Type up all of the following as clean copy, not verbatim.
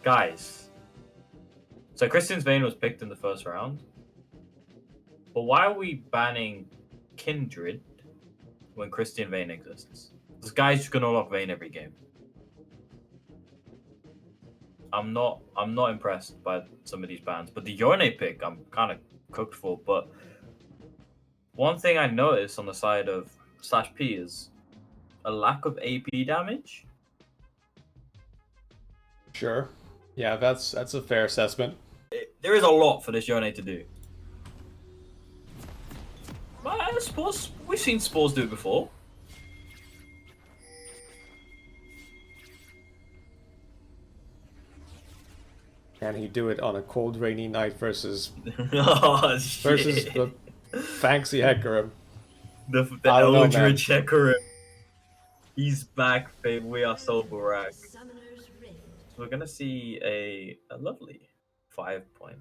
Guys, so Christian's Vayne was picked in the first round, but why are we banning Kindred when Christian Vayne exists? This guy's just gonna lock Vayne every game. I'm not impressed by some of these bans, but the Yone pick I'm kind of cooked for. But one thing I noticed on the side of /P is a lack of AP damage. Sure. Yeah, that's a fair assessment. There is a lot for this Yone to do. But I suppose we've seen Spores do it before. Can he do it on a cold, rainy night versus Oh, versus the fancy Hecarim? The Eldritch Hecarim. He's back, babe. We are so Barak. We're gonna see a lovely 5-point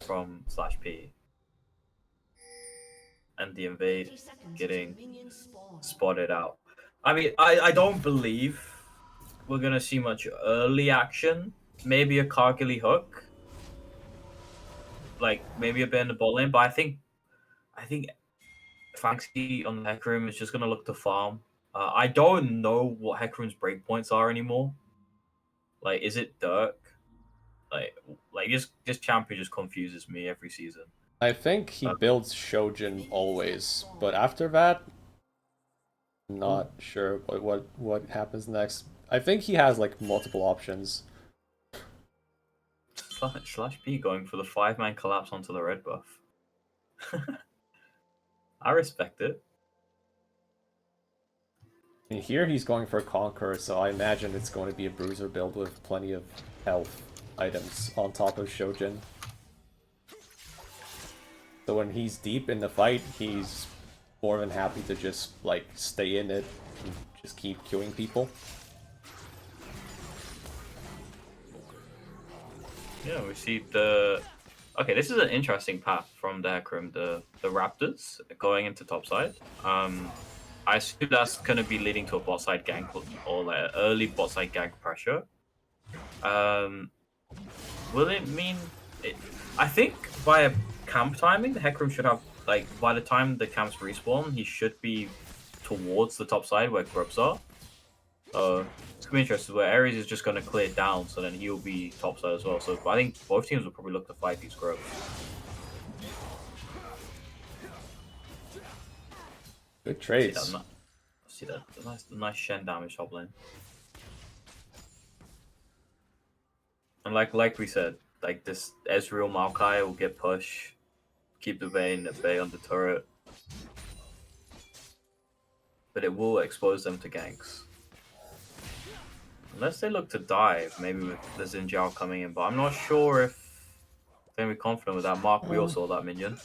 from /P. And the invade getting spotted out. I mean, I don't believe we're gonna see much early action. Maybe a Kargily hook, like maybe a bit in the bot lane. But I think Fancy on the Hecarim is just gonna look to farm. I don't know what Hecarim's breakpoints are anymore. Like, is it Dirk? Like this champion just confuses me every season. I think he builds Shojin always, but after that, not sure what happens next. I think he has like multiple options. /P going for the 5-man collapse onto the red buff. I respect it. And here he's going for a Conqueror, so I imagine it's going to be a Bruiser build with plenty of health items on top of Shojin. So when he's deep in the fight, he's more than happy to just like stay in it and just keep killing people. Yeah, we see the... Okay, this is an interesting path from the Hecarim, the Raptors going into topside. I assume that's going to be leading to a bot side gank or like early bot side gank pressure. Will it mean... I think via camp timing, the Hecarim should have, like, by the time the camps respawn, he should be towards the top side where Grubs are. It's gonna be interesting where Ares is just gonna clear down, so then he'll be topside as well. So I think both teams will probably look to fight these Grubs. Good trades. See that nice Shen damage top lane. And like we said, like this Ezreal Maokai will get push, keep the Vayne at bay on the turret, but it will expose them to ganks. Unless they look to dive, maybe with the Xin Zhao coming in, but I'm not sure if they're gonna be confident with that. Mark, we also saw that minion.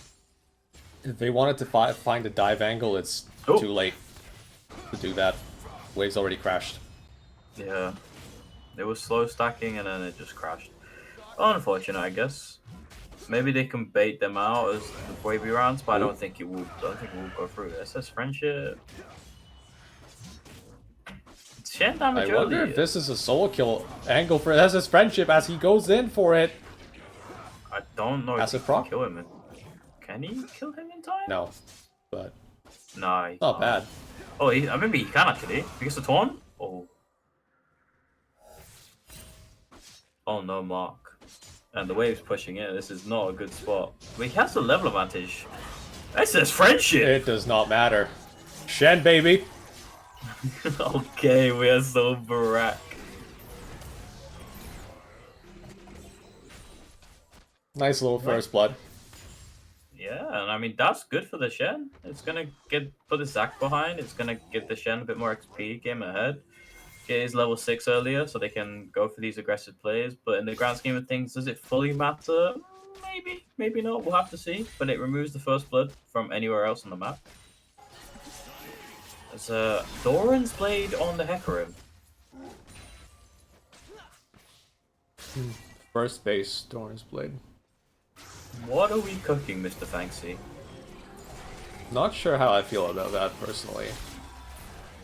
If they wanted to find a dive angle, it's too late to do that. Wave's already crashed. Yeah, it was slow stacking and then it just crashed. Unfortunate, I guess. Maybe they can bait them out as the wavy rounds, but I don't think it will. Go through. SS Friendship. Shen damage I wonder early. if this is a solo kill angle for SS Friendship as he goes in for it. I don't know if he can kill him. Can he kill him in time? No, but nah, not bad. Oh, I remember he can actually. He gets a taunt. Oh. Oh no, Mark. And the wave's pushing in. This is not a good spot. But he has the level advantage. SS Friendship. It does not matter. Shen, baby. Okay, we are so Barak. Nice little first blood. Yeah, and I mean that's good for the Shen. It's gonna put the Zac behind. It's gonna give the Shen a bit more XP, game ahead. Get his level 6 earlier, so they can go for these aggressive plays. But in the grand scheme of things, does it fully matter? Maybe, maybe not. We'll have to see. But it removes the first blood from anywhere else on the map. There's Doran's Blade on the Hecarim. First base, Doran's Blade. What are we cooking, Mr. Fancy? Not sure how I feel about that personally.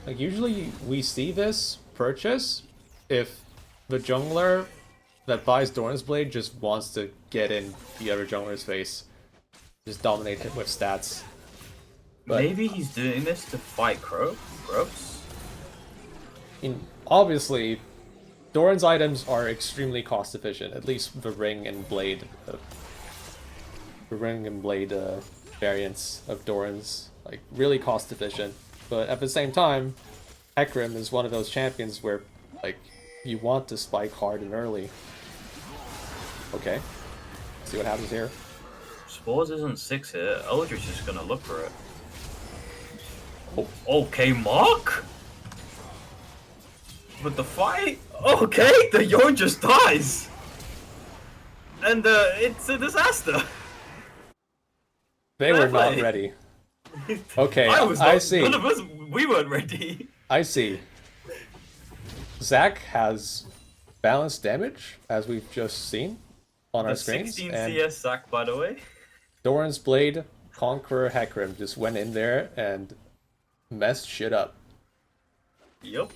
Like, usually we see this purchase if the jungler that buys Doran's Blade just wants to get in the other jungler's face. Just dominate him with stats. But Maybe he's doing this to fight Grubs? Obviously, Doran's items are extremely cost efficient. At least the ring and blade, variants of Doran's, like really cost efficient. But at the same time, Hecarim is one of those champions where, like, you want to spike hard and early. Okay, see what happens here. Spores isn't 6 here. Eldritch is gonna look for it. Oh. Okay, Mark? But the fight? Okay, the Yon just dies! And it's a disaster! They were not ready. Okay, I see. None of us, we weren't ready. I see. Zac has balanced damage, as we've just seen on our screens. 16 and CS Zac, by the way. Doran's Blade, Conqueror, Hecarim just went in there and messed shit up. Yup.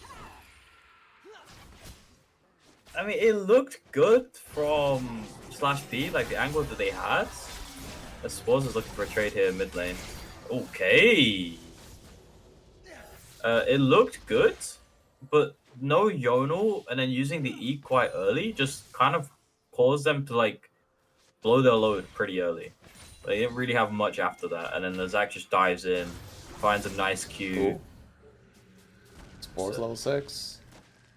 I mean, it looked good from /P, like the angle that they had. I suppose is looking for a trade here mid lane. Okay. It looked good, but no Yonel, and then using the E quite early just kind of caused them to like blow their load pretty early. They didn't really have much after that, and then the Zac just dives in, finds a nice Q. Cool. Spores level 6.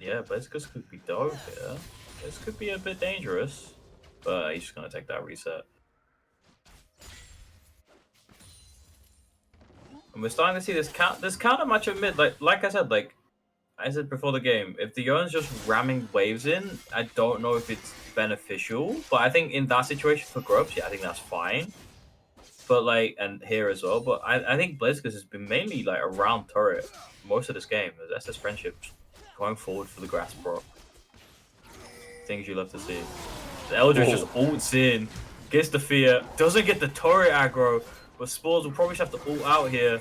Yeah, Blaziken could be dope here. This could be a bit dangerous, but he's just gonna take that reset. And we're starting to see this counter match at mid. Like I said before the game, if the Yone's just ramming waves in, I don't know if it's beneficial. But I think in that situation for Grubs, yeah, I think that's fine. But like, and here as well. But I think Blaziken has been mainly like around turret most of this game. That's his friendship going forward for the grass proc. Things you love to see. The Eldritch just ults in, gets the fear, doesn't get the turret aggro, but Spores will probably just have to ult out here.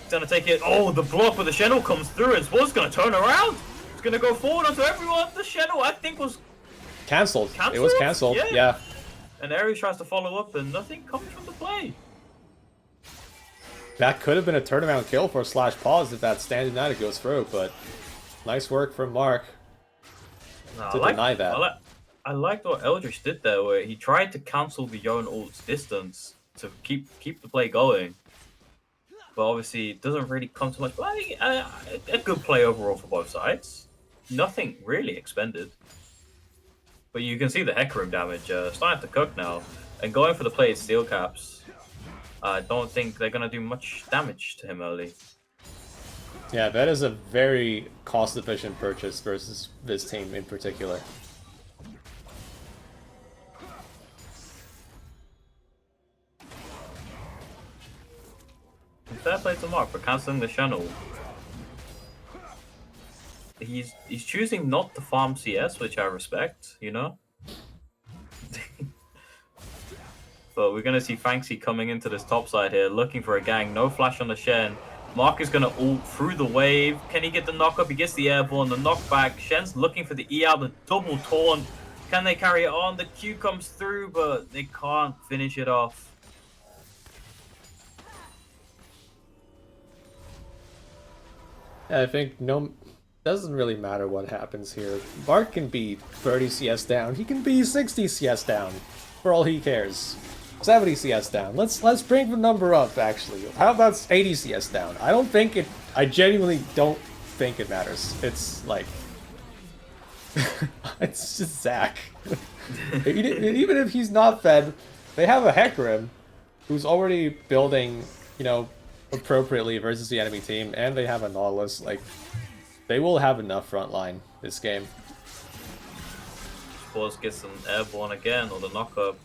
He's gonna take it. Oh, the block with the Shenel comes through, and Spores gonna turn around. He's gonna go forward onto everyone. The Shenel, I think, was cancelled. It was cancelled. Yeah. And Ares tries to follow up, and nothing comes from the play. That could have been a turnaround kill for /Pause if that stand United goes through, but nice work from Mark to deny that. I liked what Eldritch did there, where he tried to cancel the Yone ult's distance to keep the play going. But obviously, it doesn't really come to much. But I think a good play overall for both sides. Nothing really expended. But you can see the Hecarim damage starting to cook now. And going for the play steel caps, I don't think they're going to do much damage to him early. Yeah, that is a very cost-efficient purchase versus this team in particular. Fair play to Mark for cancelling the Shenel. He's choosing not to farm CS, which I respect, you know? But we're going to see Fanxy coming into this top side here, looking for a gang. No flash on the Shen. Mark is going to ult through the wave. Can he get the knock up? He gets the airborne, the knockback. Shen's looking for the E out, the double taunt. Can they carry it on? The Q comes through, but they can't finish it off. I think doesn't really matter what happens here. Mark can be 30 CS down. He can be 60 CS down, for all he cares. 70 CS down. Let's bring the number up. Actually, how about 80 CS down? I genuinely don't think it matters. It's like, it's just Zac. Even if he's not fed, they have a Hecarim who's already building, appropriately versus the enemy team, and they have a Nautilus. Like, they will have enough frontline this game. Spores gets an airborne again, or the knock-up.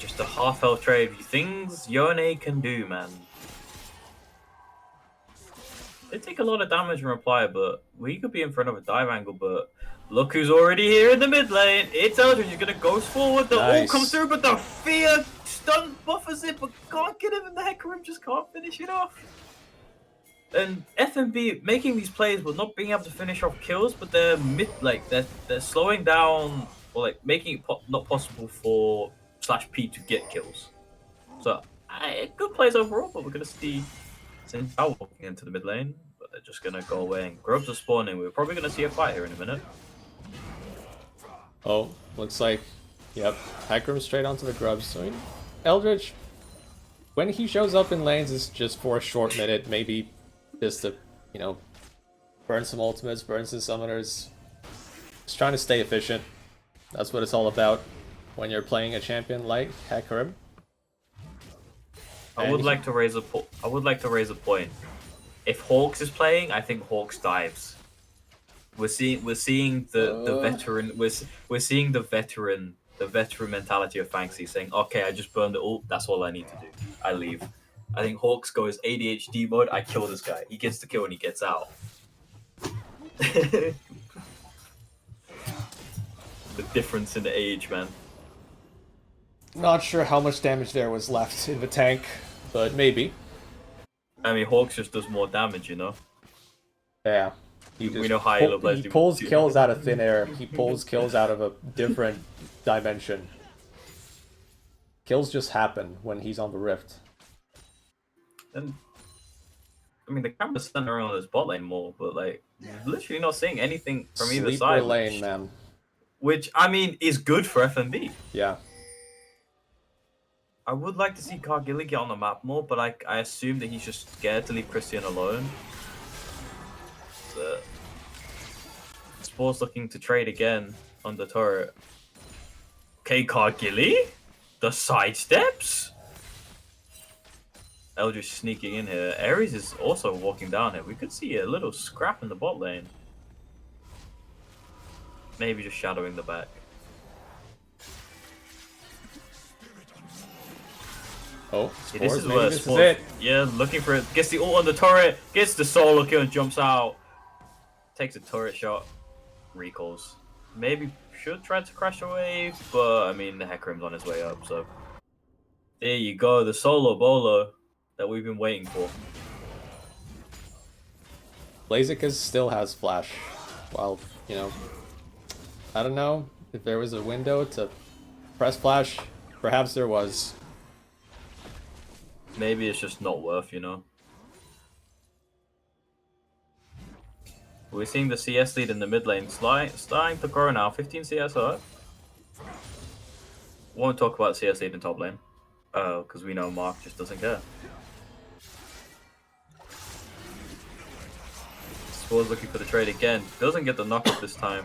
Just a half-health trade. Things Yone can do, man. They take a lot of damage from reply, but we could be in front of a dive angle, but look who's already here in the mid lane. It's Eldritch. He's gonna ghost forward. The ult comes through, but the fear stun buffers it, but can't get him, and the Hecarim just can't finish it off. And FMB making these plays but not being able to finish off kills, but they're slowing down or like making it not possible for /P to get kills. So good plays overall, but we're gonna see Xin Zhao walking into the mid lane, but they're just gonna go away and grubs are spawning. We're probably gonna see a fight here in a minute. Oh, looks like, yep, Hecarim straight onto the grubs. So Eldritch, when he shows up in lanes, it's just for a short minute, maybe just to, you know, burn some ultimates, burn some summoners. Just trying to stay efficient. That's what it's all about when you're playing a champion like Hecarim. I would like to raise a point. If Hawks is playing, I think Hawks dives. We're seeing the veteran the veteran mentality of Fanxi saying, okay, I just burned the ult, that's all I need to do. I leave. I think Hawks goes ADHD mode, I kill this guy. He gets the kill and he gets out. The difference in the age, man. Not sure how much damage there was left in the tank, but maybe. I mean, Hawks just does more damage, you know? Yeah. We know how he pulls kills out of thin air. He pulls kills out of a different dimension. Kills just happen when he's on the rift. And I mean, the camera's centered around this bot lane more, but like, literally not seeing anything from either side. Lane, man. Which I mean is good for FMB. Yeah. I would like to see Cargilly get on the map more, but I assume that he's just scared to leave Christian alone. Spore's looking to trade again on the turret. Okay, Cargilly? The sidesteps? Eldritch sneaking in here. Ares is also walking down here. We could see a little scrap in the bot lane. Maybe just shadowing the back. Oh, yeah, this is where this is it. Yeah, looking for it. Gets the ult on the turret. Gets the solo kill and jumps out. Takes a turret shot. Recalls. Maybe should try to crash away, but I mean the Hecarim's on his way up, so there you go, the solo bolo that we've been waiting for. Blaziken still has flash. Well, you know, I don't know if there was a window to press flash. Perhaps there was. Maybe it's just not worth, you know. We're seeing the CS lead in the mid lane starting to grow now. 15 CS up. Won't talk about CS lead in top lane. Because we know Mark just doesn't care. Spore's looking for the trade again. Doesn't get the knockup this time.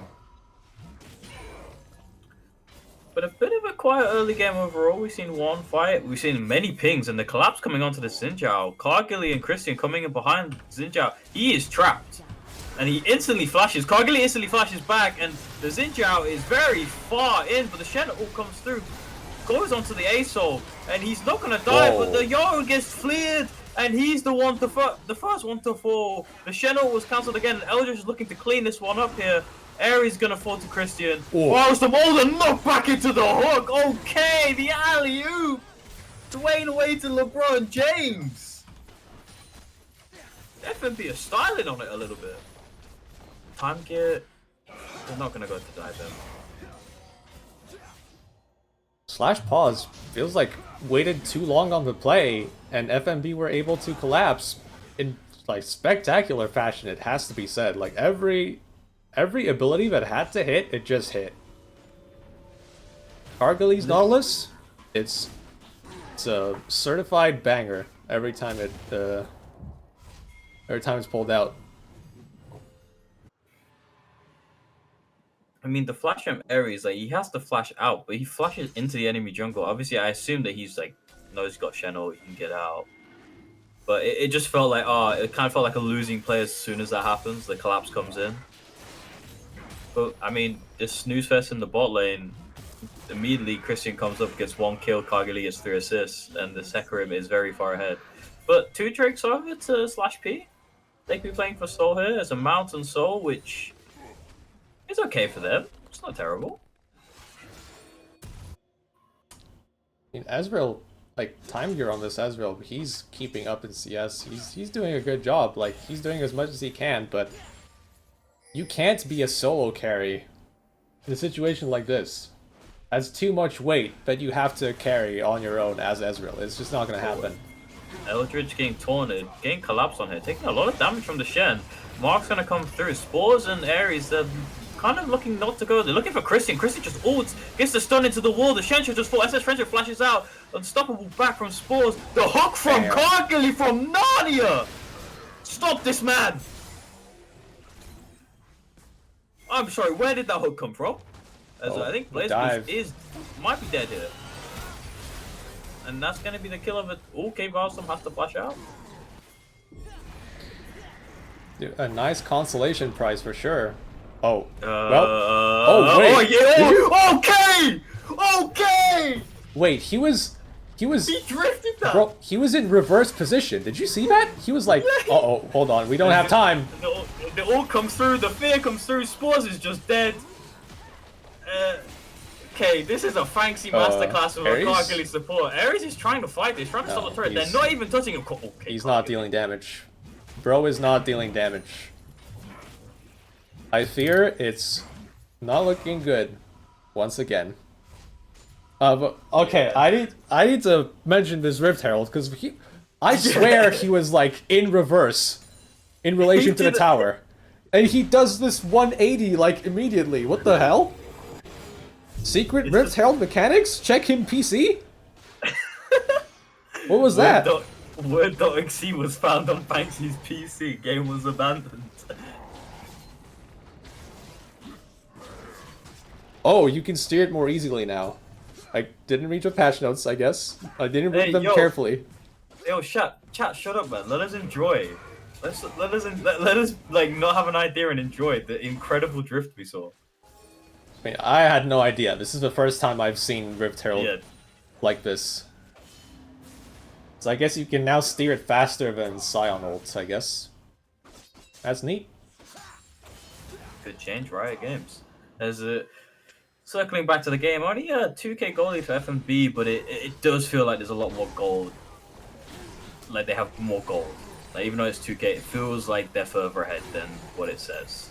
But a bit of a quiet early game overall. We've seen one fight. We've seen many pings and the collapse coming onto the Xin Zhao. Cargilly and Christian coming in behind Xin Zhao. He is trapped. And he instantly flashes. Cargilly instantly flashes back, and the Xin Zhao is very far in, but the Shen all comes through. Goes onto the ASOL, and he's not gonna die, but the Yoru gets fleared, and he's the one to the first one to fall. The Shen was cancelled again, and Eldritch is looking to clean this one up here. Ares gonna fall to Christian. Whilst the Molden knocked back into the hook. Okay, the alley-oop. Dwayne away to LeBron James. FMB is styling on it a little bit. Time gear, they're not gonna go to dive in. slashPause feels like waited too long on the play, and FMB were able to collapse in like spectacular fashion. It has to be said. Like every ability that had to hit, it just hit. Cargilly's Nautilus, it's a certified banger every time it's pulled out. I mean, the flash from Ares, like, he has to flash out, but he flashes into the enemy jungle. Obviously, I assume that he's, like, knows he's got Shen-O, he can get out. But it just felt like, it kind of felt like a losing play as soon as that happens. The collapse comes in. But, I mean, this snooze fest in the bot lane, immediately Christian comes up, gets 1 kill, Cargilly gets 3 assists, and the Hecarim is very far ahead. But 2 Drakes over to /P. They could be playing for Soul here as a Mountain Soul, which... it's okay for them. It's not terrible. I mean, Ezreal like Time Gear on this Ezreal, he's keeping up in CS. He's doing a good job. Like he's doing as much as he can, but you can't be a solo carry in a situation like this. That's too much weight that you have to carry on your own as Ezreal. It's just not gonna happen. Eldritch getting taunted, getting collapsed on here, taking a lot of damage from the Shen. Mark's gonna come through. Spores and Ares are kind of looking not to go. They're looking for Christian. Christian just ults, gets the stun into the wall. The Shen should just fall. SS Friendship flashes out. Unstoppable back from Spores. The hook from Kargily from Narnia! Stop this man! I'm sorry, where did that hook come from? As I think Blaze might be dead here. And that's going to be the kill of it. Oh, Cave Awesome has to flash out. Dude, a nice consolation prize for sure. Oh. Well. Oh, wait. Oh, yeah. Okay! Wait, he drifted that! Bro, he was in reverse position. Did you see that? He was like, uh-oh, hold on, we don't have time. The ult comes through, the fear comes through, Spores is just dead. Okay, this is a fancy masterclass of Kargily support. Ares is trying to fight this, trying to stop the turret. They're not even touching him. Okay, he's not dealing damage. Bro is not dealing damage. I fear it's not looking good. Once again. But, okay, yeah. I need to mention this Rift Herald, because I swear he was, like, in reverse in relation to the tower. And he does this 180, like, immediately. What the hell? Secret Rift Herald mechanics? Check him PC? What was that? Word.exe was found on Banksy's PC. Game was abandoned. Oh, you can steer it more easily now. I didn't read your patch notes, I guess. I didn't read them carefully. Yo, chat, shut up, man. Let us enjoy. Let us like not have an idea and enjoy the incredible drift we saw. I mean, I had no idea. This is the first time I've seen Rift Herald like this. So I guess you can now steer it faster than Scion ult, I guess. That's neat. Good change, Riot Games. Circling back to the game, only a 2k goal lead for FMB, but it does feel like there's a lot more gold. Like they have more gold. Like even though it's 2k, it feels like they're further ahead than what it says.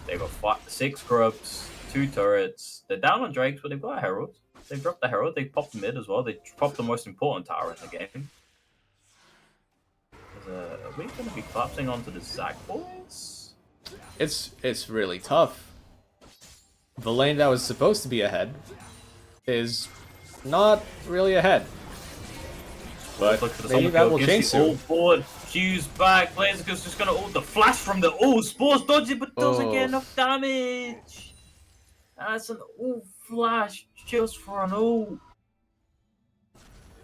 They've got 6 grubs, 2 turrets. They're down on Drakes, but they've got a Herald. They dropped the Herald, they popped mid as well. They popped the most important tower in the game. Are we going to be collapsing onto the Zac boys? It's really tough. The lane that was supposed to be ahead is not really ahead. But maybe that will change soon. Forward, Q's back, Blaziken's just gonna ult the flash from the ult. Spores dodge it, but doesn't get enough damage. That's an ult flash just for an ult.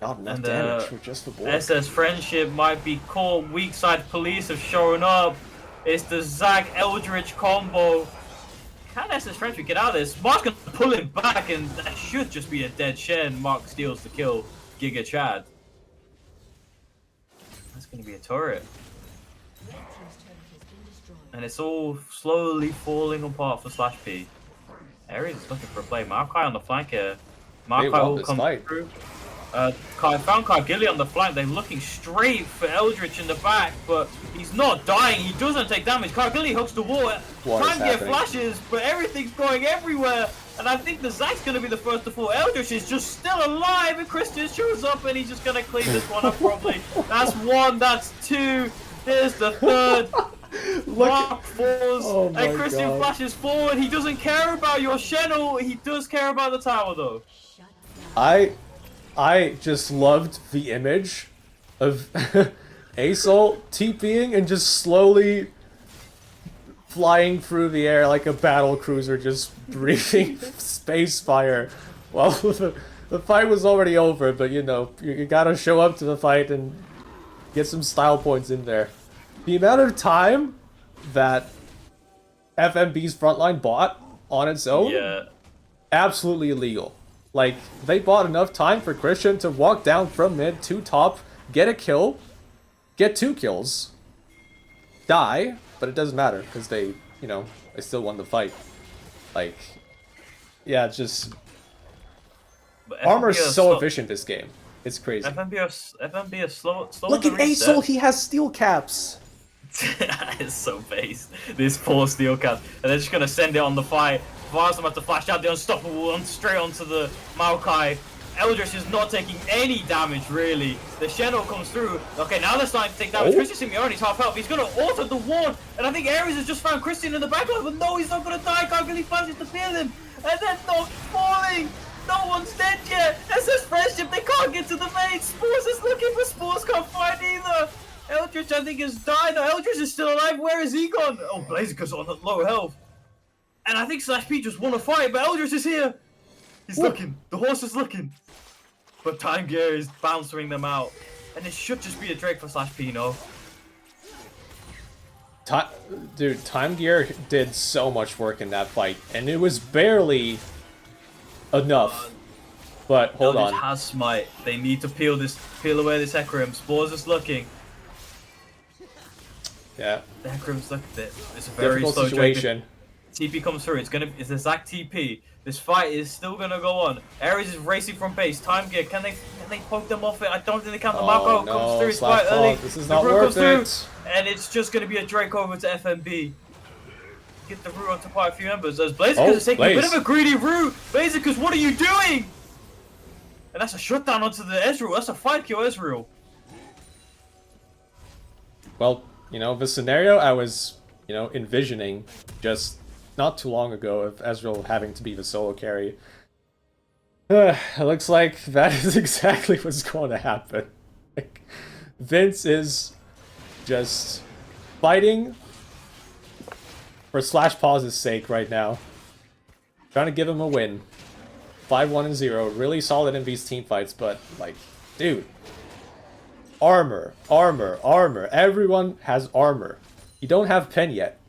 Not enough damage for just the board. SS Friendship might be caught. Weak side police have shown up. It's the Zac Eldritch combo. Can SS Friendship get out of this? Mark's gonna pull him back, and that should just be a dead Shen. Mark steals the kill. Giga Chad. That's gonna be a turret. And it's all slowly falling apart for slashP. Ares is looking for a play. Maokai on the flank here. Maokai will come through. Found Kargily on the flank. They're looking straight for Eldritch in the back, but he's not dying. He doesn't take damage. Kargily hooks the wall. Trying to get flashes, but everything's going everywhere. And I think the Zac's going to be the first to fall. Eldritch is just still alive, and Christian shows up, and he's just going to clean this one up probably. That's 1, that's 2. There's the 3rd. Mark falls, and Christian flashes forward. He doesn't care about your channel. He does care about the tower, though. I just loved the image of Asol TPing and just slowly flying through the air like a battle cruiser, just breathing space fire. Well, the fight was already over, but you know, you gotta show up to the fight and get some style points in there. The amount of time that FMB's frontline bought on its own, absolutely illegal. Like, they bought enough time for Christian to walk down from mid to top, get a kill, get 2 kills, die, but it doesn't matter, because they, you know, they still won the fight. Like, yeah, just... Armor's so efficient this game. It's crazy. FNB are slow on Look the at Asol, reset. he has steel caps. It's so based. This poor steel cap. And they're just gonna send it on the fight. Varsum have to flash out the unstoppable one straight onto the Maokai. Eldritch is not taking any damage, really. The Shadow comes through. Okay, now they're starting to take damage. Oh. Christian Simeone's half health. He's gonna alter the ward. And I think Ares has just found Christian in the backline. But no, he's not gonna die. Can't really flashes to peel him. And then not falling. No one's dead yet. SS Friendship, they can't get to the main. Spores is looking for Spores, can't find either. Eldritch, I think, has died. No, Eldritch is still alive. Where is he gone? Oh, Blaziker's on low health. And I think slashP just won a fight, but Eldritch is here. He's looking. The horse is looking. But Time Gear is bouncing them out. And it should just be a Drake for slashP, no? Dude, Time Gear did so much work in that fight, and it was barely enough. But hold Eldritch on. has smite. They need to peel away this Hecarim. Spores is looking. Yeah. The Hecarim's looking at it. It's a very Difficult slow situation. TP comes through. It's a Zac TP. This fight is still gonna go on. Ares is racing from base. Time Gear. Can they poke them off it? I don't think they can. The Mako comes through. It's quite early. This is The not Root worth comes it. through, and it's just gonna be a Drake over to FNB. Get the Root onto quite a few members. As Blaziker's is taking a bit of a greedy Root. Blaziker's, what are you doing? And that's a shutdown onto the Ezreal. That's a 5-kill Ezreal. Well, you know, the scenario I was, you know, envisioning just not too long ago of Ezreal having to be the solo carry. It looks like that is exactly what's going to happen. Like, Vince is just fighting for slashPause's sake right now. Trying to give him a win. 5-1-0, really solid in these team fights, but, like, dude. Armor, armor, armor. Everyone has armor. You don't have pen yet.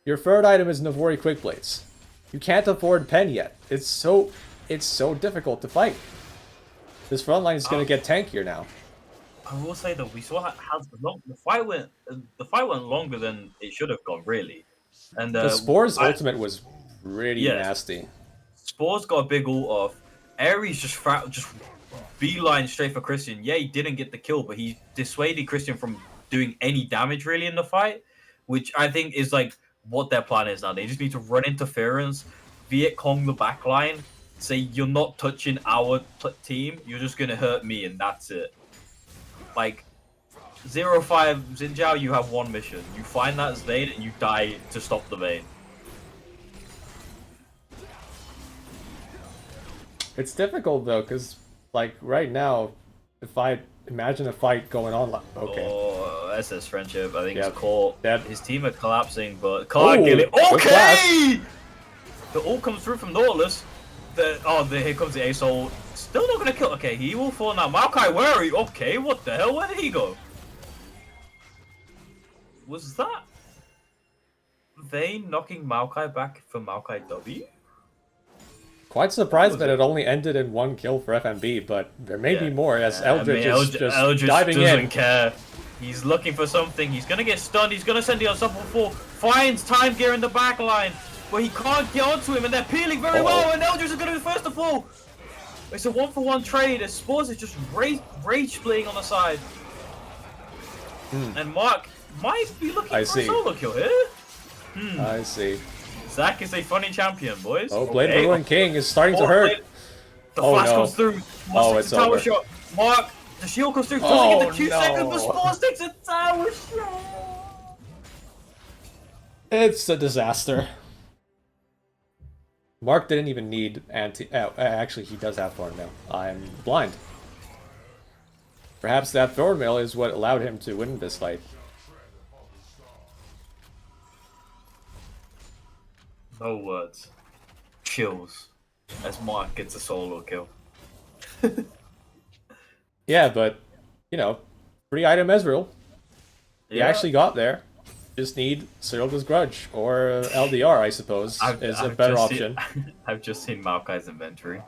Your third item is Navori Quickblades. You can't afford pen yet. It's so difficult to fight. This front line is gonna get tankier now. I will say that we saw how the fight went longer than it should have gone, really. And The Spore's ultimate was pretty nasty. Spores got a big ult off. Ares just beeline straight for Christian. Yeah, he didn't get the kill, but he dissuaded Christian from doing any damage really in the fight, which I think is like what their plan is now. They just need to run interference, Viet Cong the backline, say you're not touching our team, you're just gonna hurt me, and that's it. Like 0-5 Xin Zhao, you have one mission. You find that Zane and you die to stop the Vayne. It's difficult though, because like right now, if I imagine a fight going on, okay. Oh, SS Friendship, I think it's caught. His team are collapsing, but Oh, get it. good Okay! The ult comes through from Nautilus. Here comes the Asol. Still not gonna kill. Okay, he will fall now. Maokai, where are you? Okay, what the hell? Where did he go? Was that Vayne knocking Maokai back for Maokai W? Quite surprised that it only ended in one kill for FNB, but there may be more as Eldritch is just diving doesn't in. care. He's looking for something. He's gonna get stunned. He's gonna send the unstoppable fall. Finds Time Gear in the back line, but he can't get onto him, and they're peeling very well. And Eldritch is gonna be the first to fall. It's a 1-for-1 trade. As Spores is just rage splitting on the side, and Mark might be looking for a solo kill here. I see. Zac is a funny champion, boys. Oh, Blade of the Ruined King is starting to hurt. The flash comes through. It's tower over. shot. Mark, the shield comes through. Doesn't get the Q second, but Spores takes a tower shot. It's a disaster. Mark didn't even need actually, he does have Thornmail. I'm blind. Perhaps that Thornmail is what allowed him to win this fight. No words. Chills. As Mark gets a solo kill. Yeah, but, you know, free item Ezreal. He actually got there. Just need Cyril's Grudge, or LDR, I suppose, is a better option. I've just seen Maokai's inventory.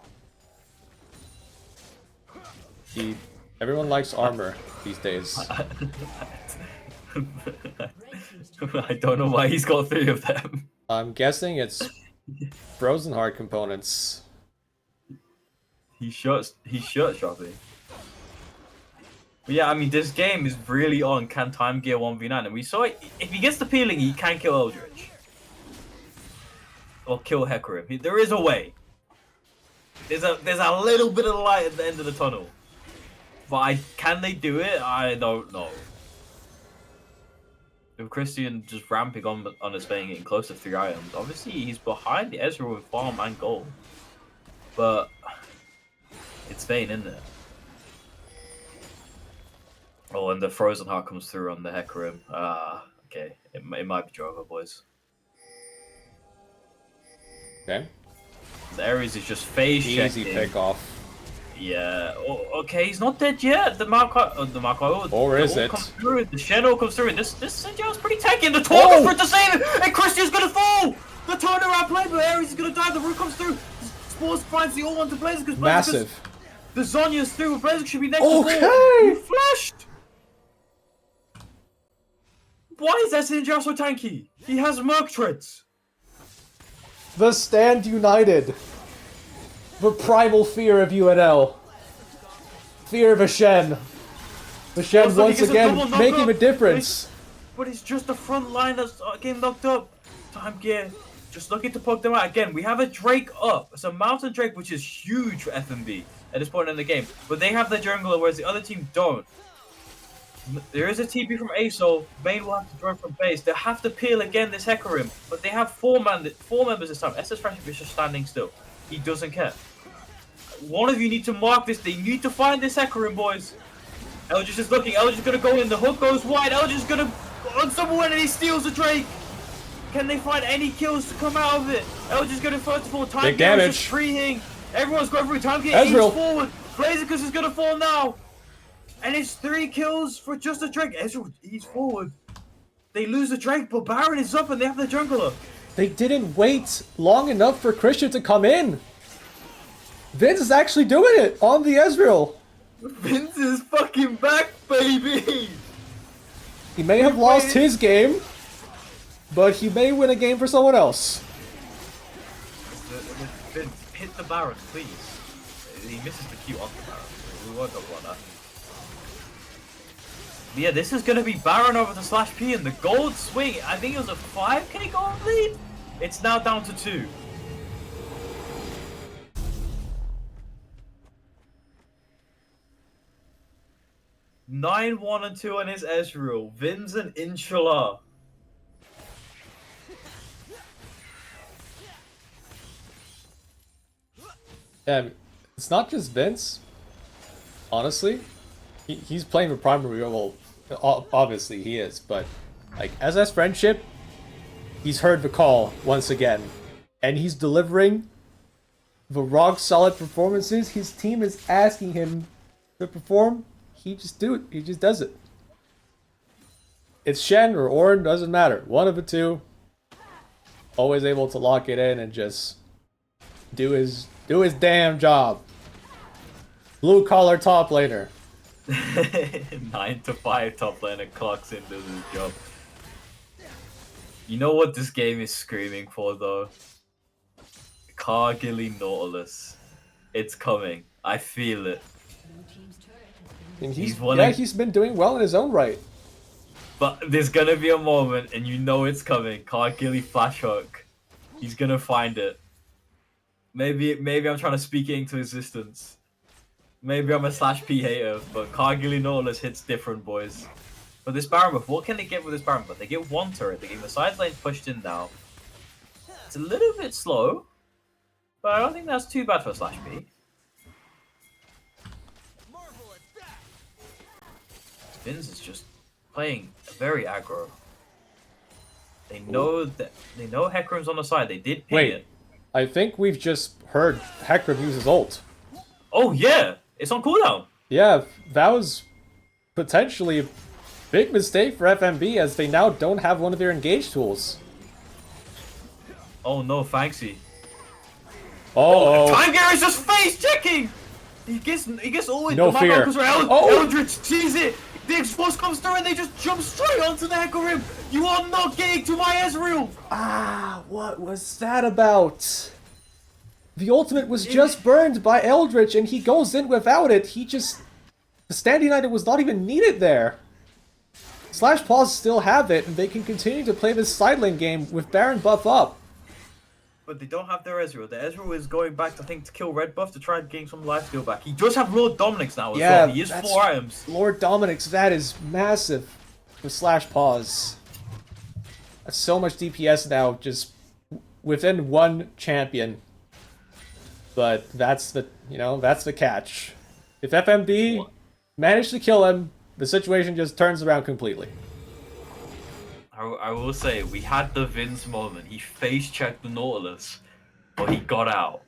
Everyone likes armor these days. I don't know why he's got 3 of them. I'm guessing it's Frozen Heart components. He's shirt shopping. But yeah, I mean, this game is really on can time gear 1v9, and we saw it. If he gets the peeling, he can kill Eldritch. Or kill Hecarim. There is a way. There's a little bit of light at the end of the tunnel. But can they do it? I don't know. With Christian just ramping on his Vayne, getting close to 3 items, obviously he's behind the Ezreal with farm and gold. But it's Vayne, isn't it? Oh, and the Frozen Heart comes through on the Hecarim. Ah, okay. It might be Drover, boys. Okay. The Ares is just phase checking. Easy pick off. Yeah. Oh, okay, he's not dead yet. The Marco. Or is it? Comes through. The Shadow comes through. This Sinjar's pretty tanky. And the Torque is for it to save it. And Christian's gonna fall. The turnaround play, but Ares is gonna die. The Root comes through. Spores finds the all-one to Blazer because Massive. The Zonya's through. Blazer should be next okay. to fall. He flashed. Why is that Sinjar so tanky? He has Merc Treads. The Stand United. The primal fear of UNL. Fear of Ashen. Ashen once again making a difference. But it's just the front line that's getting knocked up. Time gear. Just looking to poke them out. Again, we have a Drake up. It's a Mountain Drake, which is huge for FNB at this point in the game. But they have the jungler, whereas the other team don't. There is a TP from ASO. Vayne will have to join from base. They have to peel again this Hecarim. But they have four members this time. SS Friendship is just standing still. He doesn't care. One of you need to mark this. They need to find this Hecarim, boys. Eldritch is looking. Eldritch is going to go in. The hook goes wide. Eldritch is going to on someone and he steals the Drake. Can they find any kills to come out of it? Eldritch is going to first of all time big damage. Just freeing. Everyone's going through time. Get aims forward. Blaziken is going to fall now. And it's 3 kills for just a Drake. Ezreal, he's forward. They lose the Drake, but Baron is up and they have the jungler. They didn't wait long enough for Christian to come in. Vince is actually doing it on the Ezreal. Vince is fucking back, baby. He may have lost his game, but he may win a game for someone else. Vince, hit the Baron, please. He misses the Q on the Baron. We won't talk about that. Yeah, this is going to be Baron over the /P and the gold swing. I think it was a 5. Can he go on lead? It's now down to 2. Nine, 1, and 2 on his Ezreal. Vins and Inshallah. And it's not just Vince. Honestly, he's playing with primary. Well, obviously he is, but like SS Friendship, he's heard the call once again, and he's delivering the rock solid performances his team is asking him to perform. He just does it. It's Shen or Ornn, doesn't matter. One of the two. Always able to lock it in and just do his damn job. Blue collar top laner. 9 to 5 top laner clocks in, does his job. You know what this game is screaming for though? Cargilly Nautilus. It's coming. I feel it. And he's been doing well in his own right. But there's gonna be a moment, and you know it's coming. Cargilly flash hook. He's gonna find it. Maybe I'm trying to speak it into existence. Maybe I'm a /P hater, but Cargilly Nautilus hits different, boys. But this Baron buff, what can they get with this Baron buff? They get 1 turret. They get the side lane pushed in now. It's a little bit slow, but I don't think that's too bad for /P. Vince is just playing very aggro. They know Hecarim's on the side. They did ping it. I think we've just heard Hecarim use his ult. Oh yeah, it's on cooldown. Yeah, that was potentially a big mistake for FMB as they now don't have one of their engage tools. Oh no, Fanxy. Oh, Time Gear is just face checking. He gets always no fear. Eldritch sees it. The Explosive comes through and they just jump straight onto the Hecarim. You are not getting to my Ezreal. Ah, what was that about? The ultimate was just burned by Eldritch and he goes in without it. The Stand United was not even needed there. slashPause still have it, and they can continue to play this side lane game with Baron buff up. But they don't have their Ezreal. The Ezreal is going back, I think, to kill Red Buff to try and gain some life steal back. He does have Lord Dominic's now as well. He is 4 items. Lord Dominic's, that is massive with slashPause. That's so much DPS now, just within one champion. But that's the, that's the catch. If FMB managed to kill him, the situation just turns around completely. I will say, we had the Vince moment. He face-checked the Nautilus, but he got out.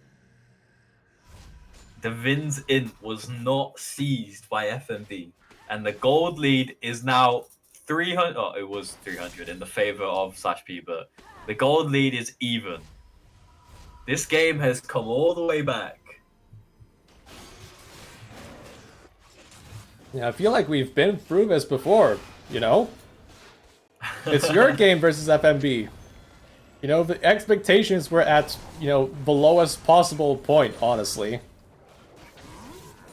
The Vin's int was not seized by FMB. And the gold lead is now 300... Oh, it was 300 in the favor of /P, but the gold lead is even. This game has come all the way back. Yeah, I feel like we've been through this before, It's your game versus FMB. The expectations were at, the lowest possible point, honestly.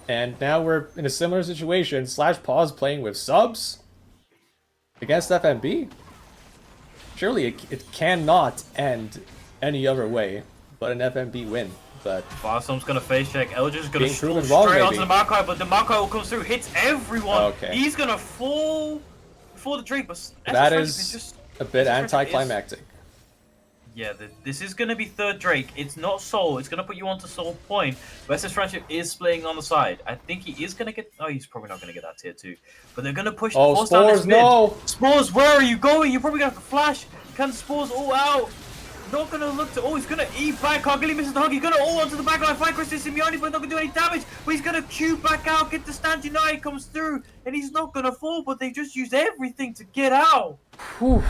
And now we're in a similar situation. slashPause playing with subs against FMB. Surely it cannot end any other way but an FMB win. But Farsom's gonna face check. Eldridge is gonna proven straight wrong, onto the Maokai, but the Maokai will come through, hits everyone. Okay. He's gonna fall before the Drake, but that is just a bit anticlimactic. Yeah, this is gonna be third Drake. It's not Soul. It's gonna put you onto Soul point. Versus Friendship is splitting on the side. I think he is gonna get. Oh, he's probably not gonna get that tier 2. But they're gonna push. Oh, down Spores! this mid. No. Spores, where are you going? You're probably gonna have to flash. Can Spores all out? Not gonna look to. Oh, he's gonna eat back. Kagili misses the hug. He's gonna all onto the back line. Fight Christian Simeone, but not gonna do any damage. But he's gonna cue back out. Get the Stand United comes through, and he's not gonna fall. But they just used everything to get out. Whew.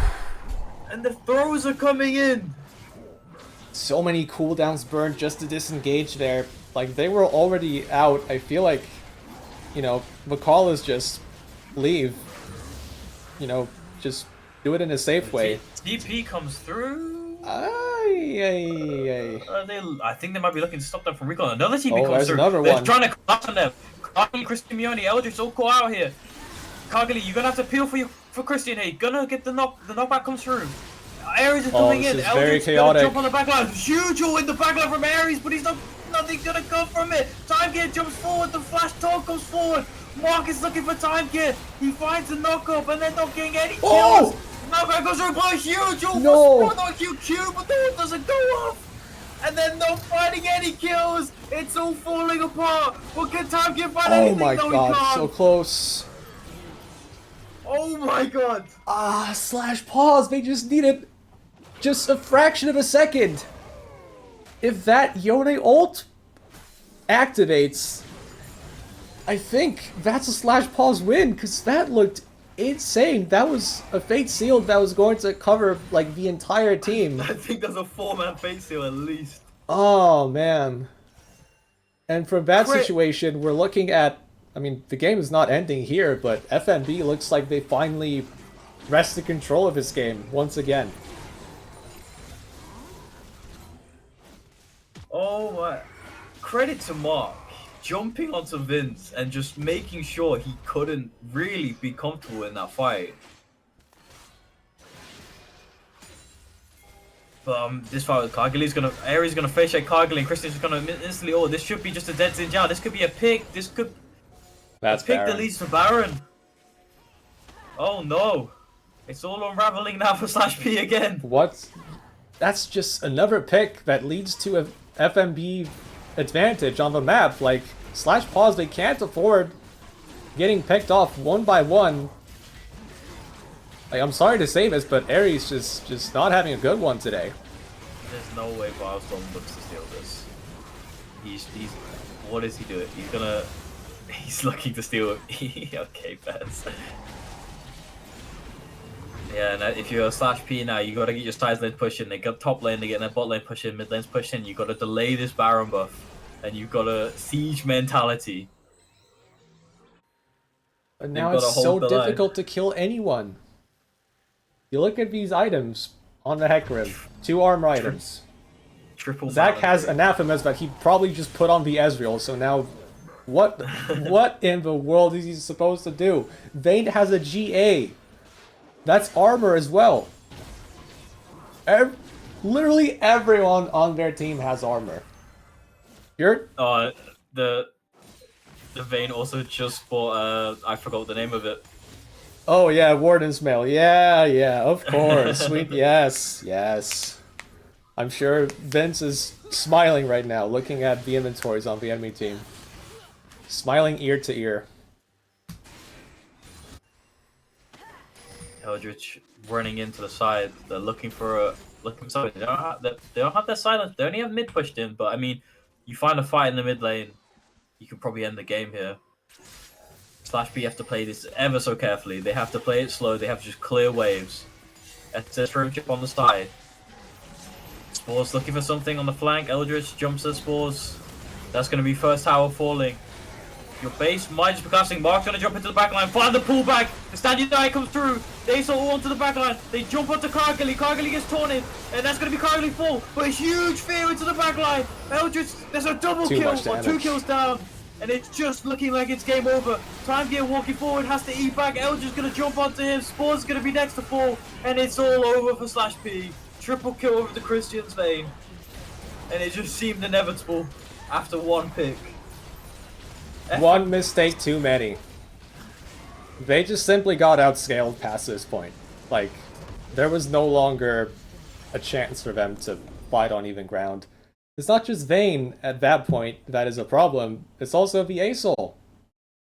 And the throws are coming in. So many cooldowns burned just to disengage there. Like, they were already out. I feel like, McCall is just leave. Just do it in a safe way. TP comes through. I think they might be looking to stop them from recon. Another TP comes through. Another They're one. trying to collapse on them. Kagili, Christian Mione, Eldritch all caught out here. Kagili, you're gonna have to peel for Christian here. You're gonna get the knockback comes through. Ares is coming in. Eldritch gonna jump on the backline. Huge ult in the backline from Ares, but nothing's gonna come from it. Time Gear jumps forward. The flash talk goes forward. Mark is looking for Time Gear. He finds a knock up and they're not getting any kills. Knockback goes through, but huge ult. No. Not QQ, but the ult doesn't go off. And they're not finding any kills. It's all falling apart. But can Time Gear find anything? Oh my No, god, so close. Oh my god. /Pause. They just needed just a fraction of a second. If that Yone ult activates, I think that's a /Pause win, because that looked insane. That was a Fate Sealed that was going to cover, like, the entire team. I think there's a 4-man Fate Seal at least. Oh, man. And from that situation, we're looking at, I mean, the game is not ending here, but FMB looks like they finally wrested control of this game once again. Oh my. Credit to Mark. Jumping onto Vince and just making sure he couldn't really be comfortable in that fight. But this fight with Kagili's gonna, Ares gonna face check Kagili, and Christian's gonna instantly. Oh, this should be just a dead Xinjiao. This could be a pick. This could. That's a pick Baron. that leads to Baron. Oh no, it's all unraveling now for /P again. What? That's just another pick that leads to a FMB advantage on the map. Like, /Pause, they can't afford getting picked off one by one. Like, I'm sorry to say this, but Ares just not having a good one today. There's no way Wildstorm looks to steal this. He's what is he doing? He's looking to steal it. Okay, Bez. Yeah, and if you're a /P now, you gotta get your side lane pushing. They got top lane, they get their bot lane pushing, mid lane's pushing. You gotta delay this Baron buff, and you've got a siege mentality. But now it's so difficult to kill anyone. You look at these items on the Hecarim, 2 armor items. Triple. Zach has anathemas that he probably just put on the Ezreal, so now What in the world is he supposed to do? Vayne has a GA. That's armor as well. Literally everyone on their team has armor. You're the Vayne also just bought I forgot the name of it. Oh yeah, Warden's Mail. Yeah, of course. Sweet, yes. I'm sure Vince is smiling right now, looking at the inventories on the enemy team. Smiling ear to ear. Eldritch running into the side. They're looking for something. They don't have their silence. They only have mid pushed in, but I mean, you find a fight in the mid lane, you can probably end the game here. slashP have to play this ever so carefully. They have to play it slow. They have to just clear waves. SS throw chip on the side. Spores looking for something on the flank. Eldritch jumps at Spores. That's going to be first tower falling. Your base might just be casting. Mark's going to jump into the backline. Find the pullback. The Stand Knight comes through. They all onto the backline. They jump onto Kargali. Kargali gets taunted. And that's going to be Kargali full. But a huge fear into the backline. Eldritch, there's a double kill or 2 kills down. And it's just looking like it's game over. Time Gear walking forward, has to eat back. Eldritch is going to jump onto him. Spore's going to be next to fall. And it's all over for slashP. Triple kill over the Christian's Vayne. And it just seemed inevitable after one pick. One mistake too many. They just simply got outscaled past this point. Like, there was no longer a chance for them to fight on even ground. It's not just Vayne at that point that is a problem, it's also the ASOL.